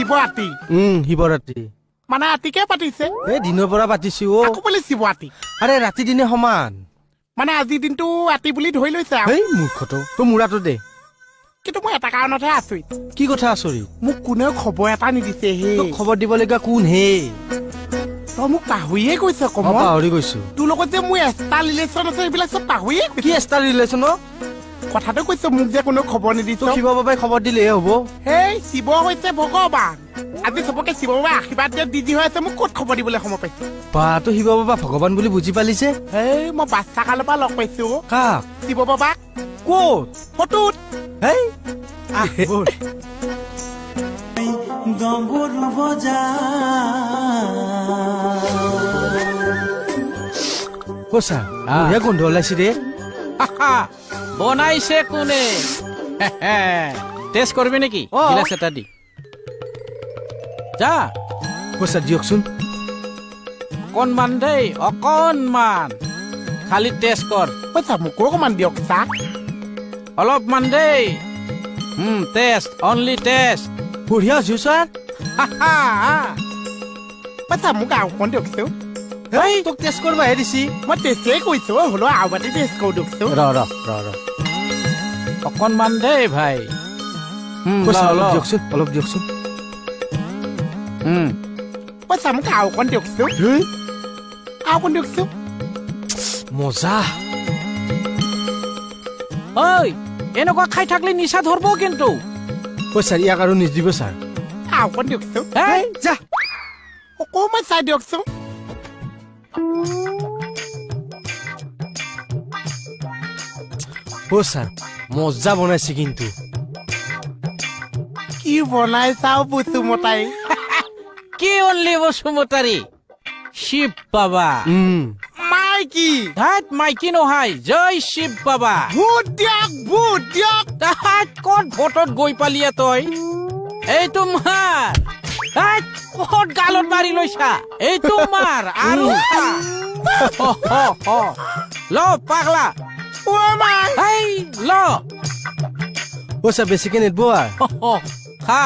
শিৱৰাত্ৰি শিৱৰাত্ৰি মানে ৰাতিকে পাতিছে এই দিনৰ পৰা পাতিছো আকৌ বোলে শিৱৰাত্ৰি আৰে ৰাতি দিনে সমান মানে আজিৰ দিনটো ৰাতি বুলি ধৰি লৈছে আৰু এই মূৰ্খটো তোৰ মূৰাটো দে কিন্তু মই এটা কাৰণতহে আচৰিত কি কথা আচৰিত মোক কোনেও খবৰ এটা নিদিছে হে তোক খবৰ দিবলগীয়া কোন হে তই মোক পাহৰিয়ে কৈছ মই কমল পাহৰি গৈছো তোৰ লগত যে মোৰ এক্সট্ৰা ৰিলেশ্যন আছে এইবিলাক চব পাহৰিয়ে কি এক্সট্ৰা ৰিলেশ্যন কথাটো কৈছ মোক যে কোনেও খবৰ নিদিছ তোক শিৱ বাবাই খবৰ দিলেহে হ'ব হেই শিৱ হৈছে ভগৱান আজি চবকে শিৱ বাবাই আশীৰ্বাদ দিয়া দিদি হৈ আছে মোক ক'ত খবৰ দিবলৈ সময় পাইছে বা তো শিৱ বাবা ভগৱান বুলি বুজি পালিছে হেই মই বাচ্চা কালৰ পৰা লগ পাইছো কাক শিৱ বাবাক ক'ত ফটোত হেই ডম্বৰু বজা কৈছা বঢ়িয়া গোন্ধ ওলাইছে দে বনাইছে কোনে টেষ্ট কৰিবি নেকি গিলাচ এটা দি যা কৈছা দিয়কচোন অকণমান দেই অকণমান খালি টেষ্ট কৰ কৈছা মোকো অকণমান দিয়ক চাহ অলপমান দেই টেষ্ট অনলি টেষ্ট বঢ়িয়া হৈছো ছাৰ কৈছা মোক আৰু অকণ দিয়কচোন হেই তোক টেষ্ট কৰিবহে দিছি মই টেষ্টেই কৰিছো হ'লেও আৰু বাটি টেষ্ট কৰো দিয়কচোন ৰ অকণমান দেই ভাই কৈছা অলপ দিয়কচোন অলপ দিয়কচোন কৈছা মোক আৰু অকণ দিয়কচোন আৰু অকণ দিয়কচোন মজা ঐ এনেকুৱা খাই থাকিলে নিচা ধৰব কিন্তু কৈছা ইয়াক আৰু নিজ দিব ছাৰ আৰু অকণ দিয়কচোন হেই যা অকণমান চাই দিয়কচোন অ' ছাৰ মজা বনাইছে কিন্তু কি বনাই চাও বসুমতাই কি অনলি বসুমতাৰী শিৱ বাবা মাইকি ধাত মাইকী নহয় জয় শিৱ বাবা ভূত দিয়ক তাহাত ক'ত ভোটত গৈ পালিয়ে তই এইটো মাৰ ধাত ক'ত গালত মাৰি লৈছা এইটো মাৰ আৰু ল পাগলা অ মাই এই ল অ' ছাৰ বেছিকে নেটব আৰু খা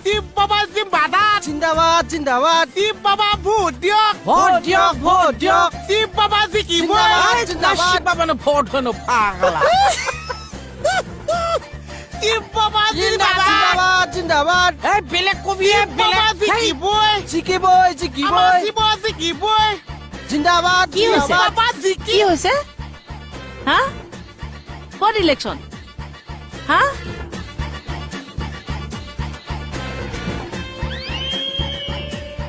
শিৱ বাবা জিম্বাদাত জিন্দাবাদ জিন্দাবাদ শিৱ বাবা ভূত দিয়ক ভোট দিয়ক ভোট দিয়ক শিৱ বাবা জিকিব শিৱ বাবানো ভোট হেনো পাগলা শিৱ বাবা জিন্দাবাদ জিন্দাবাদ জিন্দাবাদ এই বেলেগ কবি শিৱ বাবা বেলেগ জিকিবই জিকিবই আমাৰ জিকিবই শিৱ জিকিবই জিন্দাবাদ কি হৈছে? জিন্দাবাদ বাবা জিকি কি হৈছে হা ক'ত ইলেকশ্যন হা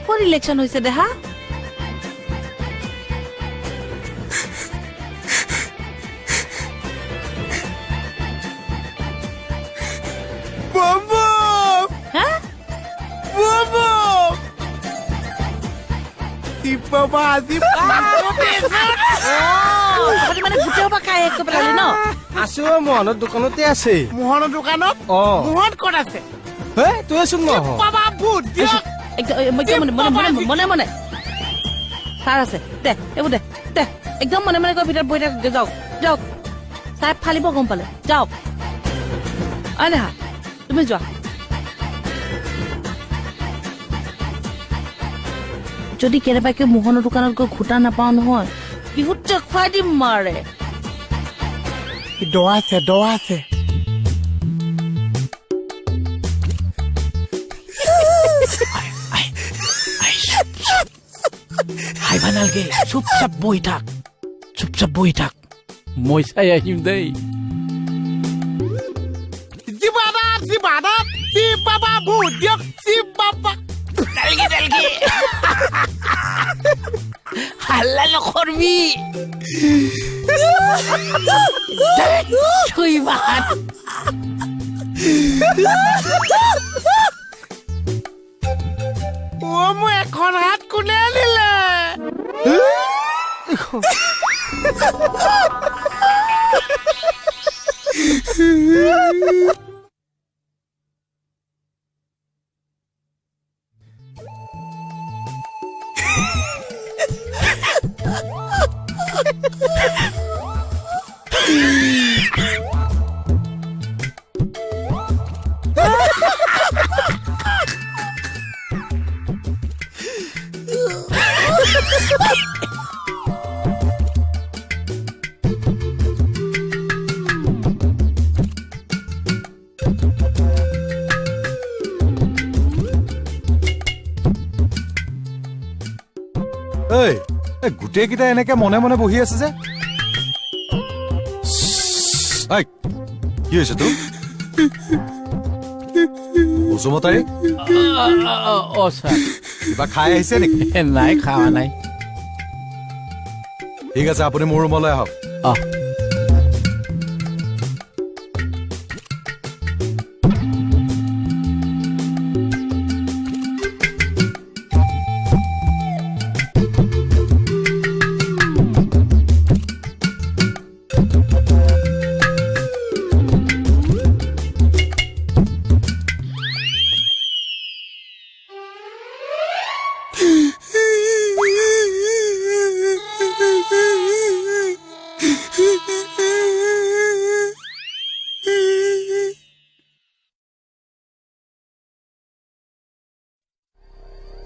ক'ত ইলেকশ্যন হৈছে দেহা বম বম হা বম বম শিৱ বাবা আজি আপুনি মানে গোটেই পৰা কাই শেষ কৰি পেলালি ন আছো মোহনৰ দোকানতে আছে মোহনৰ দোকানত অ মোহন ক'ত আছে হে তই চোন মহ বাবা ভূত দিয়ক একদম মনে মনে ছাৰ আছে দে এইবোৰ দে একদম মনে মনে গৈ ভিতৰত বহি থাক যাওক যাওক ছাৰ ফালিব গম পালে যাওক অ' দেহা তুমি যোৱা যদি কেনেবাকে মোহনৰ দোকানত গৈ ঘুটা নাপাওঁ নহয় বিহুত খুৱাই দিম মাৰে দ আছে হাইবা নালগে চুপচাপ বহি থাক মই চাই আহিম দেই জিবাদাত শিৱ বাবা ভূত দিয়ক শিৱ বাবা ডালগি হাল্লা নকৰবি থৈবাত অ মোৰ এখন হাত কোনে আনিলে এই গোটেইকেইটা এনেকে মনে মনে বহি আছে যে এই, কি হৈছে তোৰ বসুমতাৰী অ ছাৰ কিবা খাই আহিছে নেকি নাই খোৱা নাই ঠিক আছে আপুনি মোৰ ৰুমলৈ আহক অ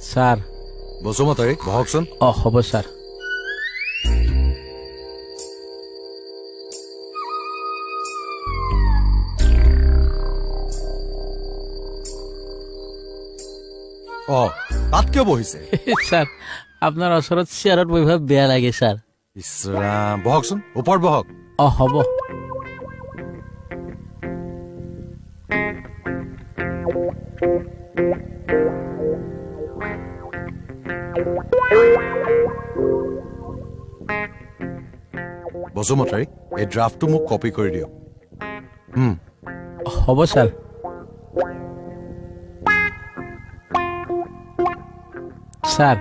ছাৰ বসুমতাৰী বহকচোন অ হ'ব ছাৰ অ তাত কিয় বহিছে ছাৰ আপোনাৰ ওচৰত চেয়াৰত বহিব বেয়া লাগে ছাৰ ইছৰাম বহকচোন ওপৰত বহক অ হ'ব বসুমতাৰী এই ড্ৰাফটটো মোক কপি কৰি দিয়ক হ'ব ছাৰ ছাৰ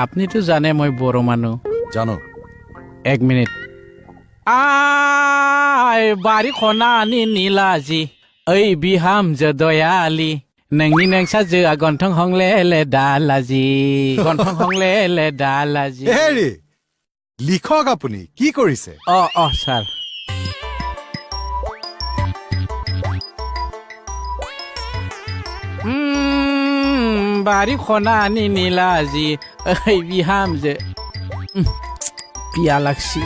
আপুনিতো জানে মই বড়ো মানুহ জানো 1 মিনিট আই বাৰী খনানি নীলাজী ओइ बिहामजो दयाली नोंनि नोंसाजोआ गन्थं हंलेले दालाजि गन्थं हंलेले दालाजि হেৰি লিখক আপুনি কি কৰিছে অ ছাৰ बारी खनानि नीलाजि ओइ बिहामजो पियालाक्सि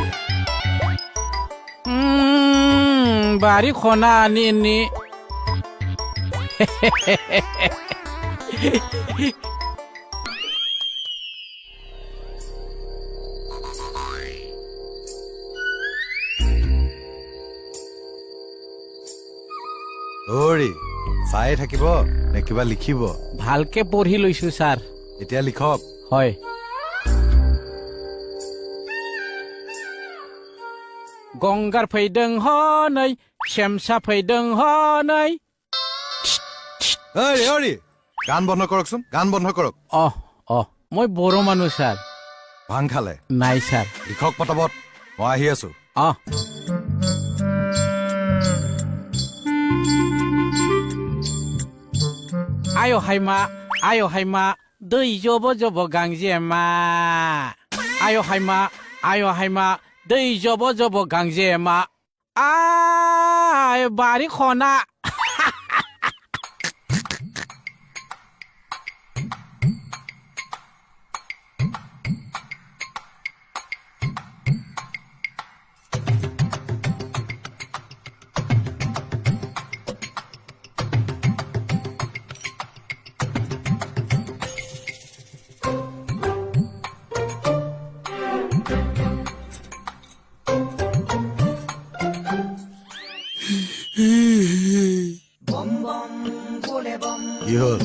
बारी खनानि नि ওৰি চাই থাকিব নে কিবা লিখিব ভালকে পঢ়ি লৈছো ছাৰ এতিয়া লিখক হয় गंगार फैदों हनै शेमसा फैदों हनै এই ওৰি গান বন্ধ কৰকচোন গান বন্ধ কৰক মই বড়ো মানুহ ছাৰ ভাং খালে নাই ছাৰ লিখক পটাপট মই আহি আছো आयो हायमा दै जब जब गांजेमा आयो हायमा दै जब जब गांजेमा आय बारी खना কি হল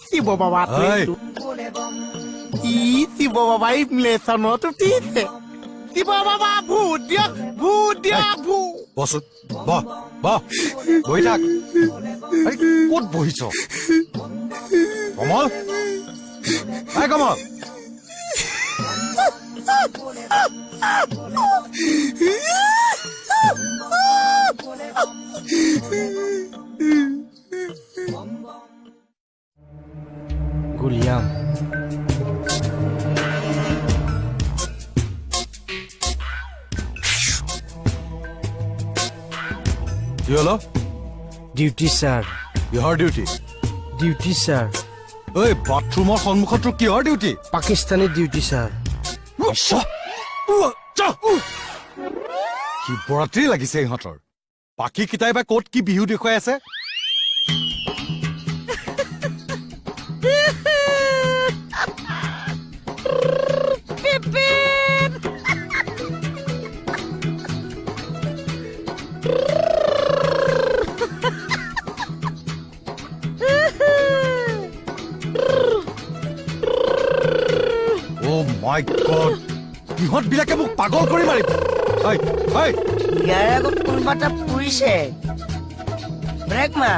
শিৱ বাবা এই, শিৱ বাবা ইমলেশ্যনত উঠিছে শিৱ বাবা ভূত দিয়ক ভূত বচোন বহ বহ বহি থাক এই, ক'ত বহিছ কমল এই কমল গুলিয়াম কি হল ডিউটি ছাৰ কিহৰ ডিউটি ডিউটি ছাৰ ঐ বাথৰুমৰ সন্মুখত তোৰ কিহৰ duty Pakistani duty sir Shivratri লাগিছে ইহঁতৰ বাকী কিতাই বা ক'ত কি বিহু দেখুৱাই আছে Oh my God! ইহঁত বিলাকে মোক পাগল কৰি মাৰিব ইয়াৰে আগত কোনোবা এটা পৰিছে ব্ৰেক মা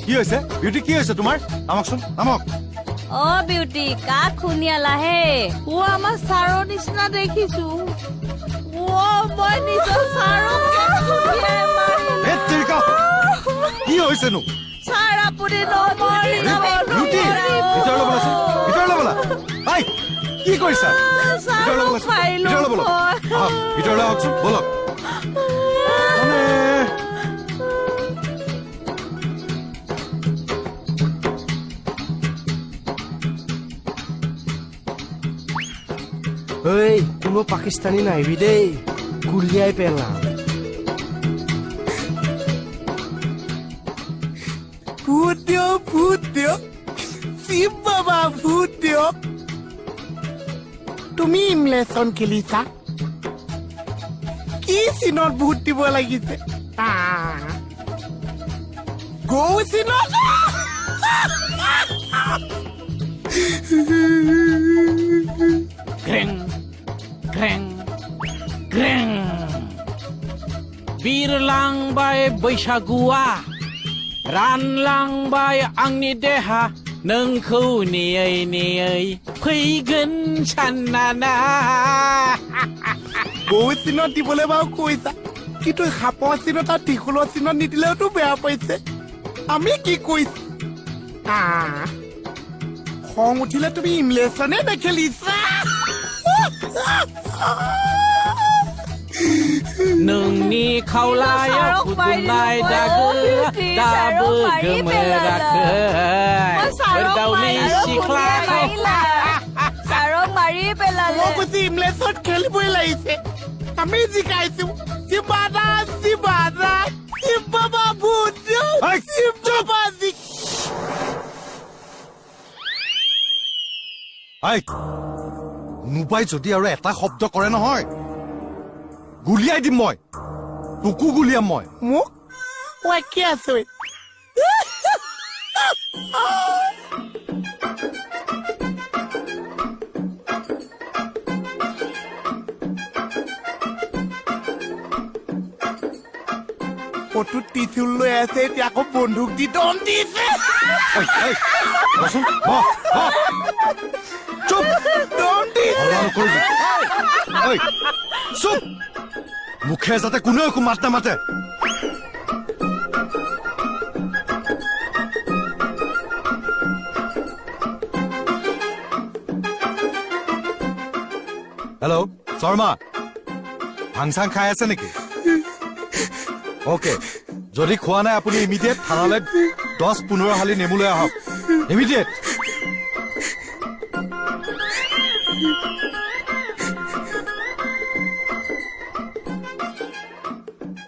কি হৈছে বিউটি কি হৈছে তোমাৰ নামকচোন নামক অ বিউটি কাক শুনিয়ালা হে ও আমাৰ ছাৰৰ নিচিনা দেখিছো ও মই নিজৰ ছাৰক শুনিয়াই হে তিৰিকা কি হৈছেনো ছাৰ আপুনি নমৰি বিউটি ভিতৰলৈ বলাচোন ভিতৰলৈ বলা আই কি কৰিছা ভিতৰলৈ বলাচোন ভিতৰলৈ বলক ভিতৰলৈ আহকচোন বলক এই কোনো পাকিস্তানী নাহিবি দেই গুলিয়াই পেলাম ভূত দিয়ক শিৱ বাবা ভূত দিয়ক তুমি ইমলেশ্যন খেলিছা কি চিনত ভূত দিব লাগিছে গৌ চিনত Greng, greng, greng. Birlang bay बैसागुआ रानलांबाय आंनि देहा नोंखौ नेयै नेयै फैगोन साननाना গৌ চিনত দিবলৈ বাৰু কৈছা কিন্তু সাপৰ চিনত আৰু ত্ৰিশূলৰ চিনত নিদিলেওতো বেয়া পাইছে আমি কি কৈছো খং উঠিলে তুমি ইমলেশ্যনে নেখেলিছা नोंनि खावलाया फुदुंनाय दागो दाबो गोमोराखै दाउनि सिख्लाखौ ছাৰক মাৰি পেলালে মই কৈছো ইমলেশ্যন খেলিবই লাগিছে আমি জিকাইছো শিৱাদা শিৱ বাবা ভূত শিৱ বাবা আই কোনোবাই যদি আৰু এটা শব্দ কৰে নহয় গুলিয়াই দিম মই তোকো গুলিয়াম মই মোক মই কি আছো কটুত ত্ৰিশূল লৈ আছে এতিয়া আকৌ বন্দুক দি দম দিছে ৰচোন চুপ দম দিছে নকৰিবি ঐ চুপ মুখে যাতে কোনেও একো মাত নামাতে হেল্ল' শৰ্মা ভাং চাং খাই আছে নেকি অ'কে যদি খোৱা নাই আপুনি ইমিডিয়েট থানালৈ 10-15 হালি নেমু লৈ আহক ইমিডিয়েট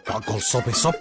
পাগল চবে চব